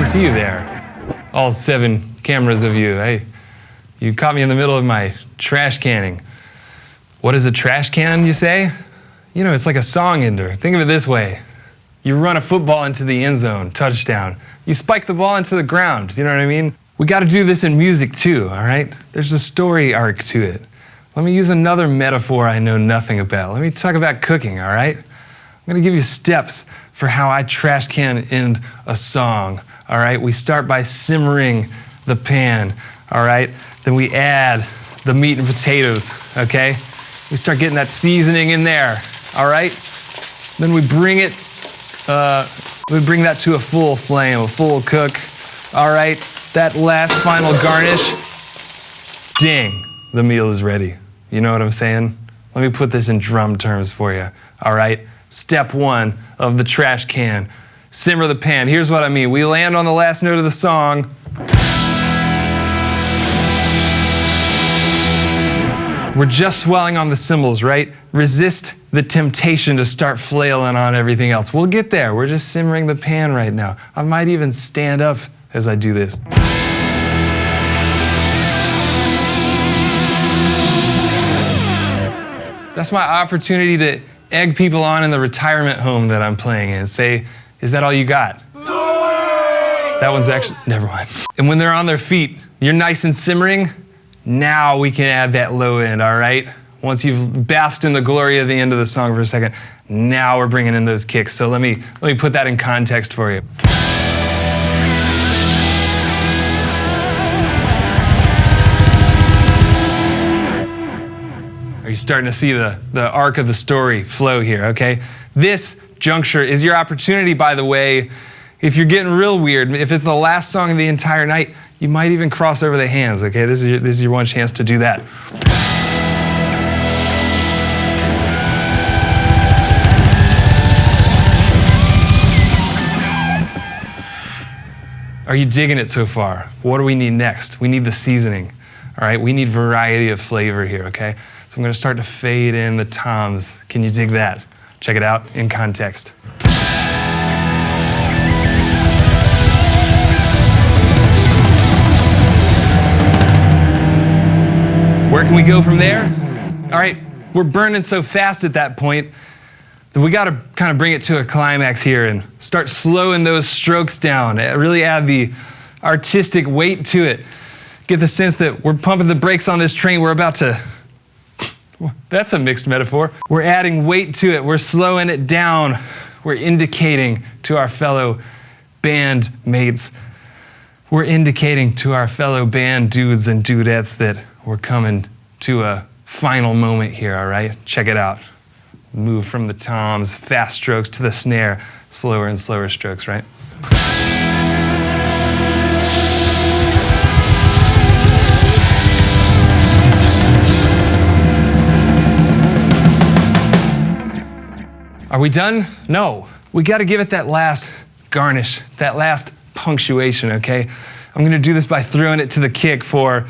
see you there. All 7 cameras of you. Hey, you caught me in the middle of my trash canning. What is a trash can, you say? You know, it's like a song ender. Think of it this way. You run a football into the end zone, touchdown. You spike the ball into the ground, you know what I mean? We gotta do this in music too, all right? There's a story arc to it. Let me use another metaphor I know nothing about. Let me talk about cooking, all right? I'm gonna give you steps for how I trash can end a song, all right? We start by simmering the pan, all right? Then we add the meat and potatoes, okay? We start getting that seasoning in there, all right? Then we bring that to a full flame, a full cook, all right? That last final garnish, ding, the meal is ready. You know what I'm saying? Let me put this in drum terms for you, all right? Step 1 of the trash can, simmer the pan. Here's what I mean. We land on the last note of the song. We're just swelling on the cymbals, right? Resist the temptation to start flailing on everything else. We'll get there. We're just simmering the pan right now. I might even stand up as I do this. That's my opportunity to egg people on in the retirement home that I'm playing in. Say, is that all you got? That one's actually, never mind. And when they're on their feet, you're nice and simmering, now we can add that low end, all right? Once you've basked in the glory of the end of the song for a second, now we're bringing in those kicks. So let me put that in context for you. Are you starting to see the arc of the story flow here, okay? This juncture is your opportunity, by the way. If you're getting real weird, if it's the last song of the entire night, you might even cross over the hands, okay? This is your one chance to do that. Are you digging it so far? What do we need next? We need the seasoning, all right? We need variety of flavor here, okay? So I'm gonna start to fade in the toms. Can you dig that? Check it out in context. Where can we go from there? All right, we're burning so fast at that point that we gotta kind of bring it to a climax here and start slowing those strokes down. Really add the artistic weight to it. Get the sense that we're pumping the brakes on this train. We're about to, that's a mixed metaphor. We're adding weight to it. We're slowing it down. We're indicating to our fellow band mates, we're indicating to our fellow band dudes and dudettes that we're coming to a final moment here, all right? Check it out. Move from the toms, fast strokes to the snare, slower and slower strokes, right? Are we done? No. We gotta give it that last garnish, that last punctuation, okay? I'm gonna do this by throwing it to the kick for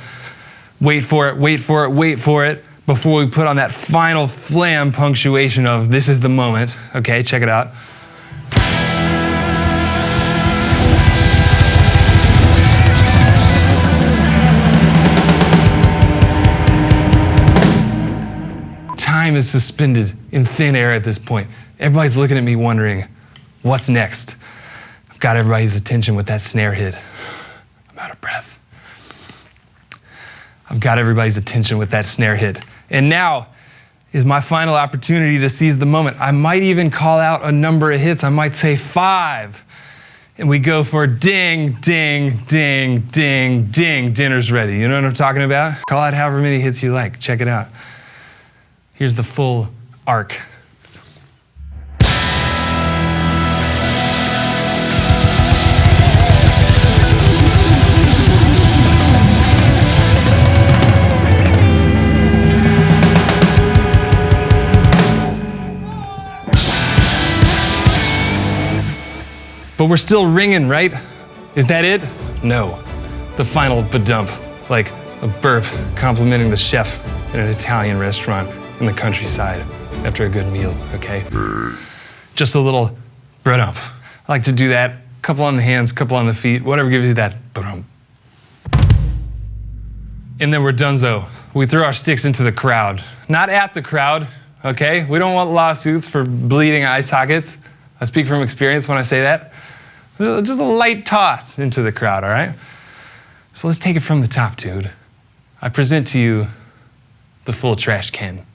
wait for it, wait for it, wait for it, before we put on that final flam punctuation of this is the moment. Okay, check it out. Time is suspended in thin air at this point. Everybody's looking at me wondering, what's next? I've got everybody's attention with that snare hit. I'm out of breath. I've got everybody's attention with that snare hit. And now is my final opportunity to seize the moment. I might even call out a number of hits. I might say 5. And we go for ding, ding, ding, ding, ding. Dinner's ready. You know what I'm talking about? Call out however many hits you like. Check it out. Here's the full arc. But we're still ringing, right? Is that it? No. The final ba-dump, like a burp complimenting the chef in an Italian restaurant in the countryside after a good meal, okay? Just a little ba-dump. I like to do that a couple on the hands, couple on the feet, whatever gives you that. And then we're donezo. We throw our sticks into the crowd. Not at the crowd, okay? We don't want lawsuits for bleeding eye sockets. I speak from experience when I say that. Just a light toss into the crowd, all right? So let's take it from the top, dude. I present to you the full trash can.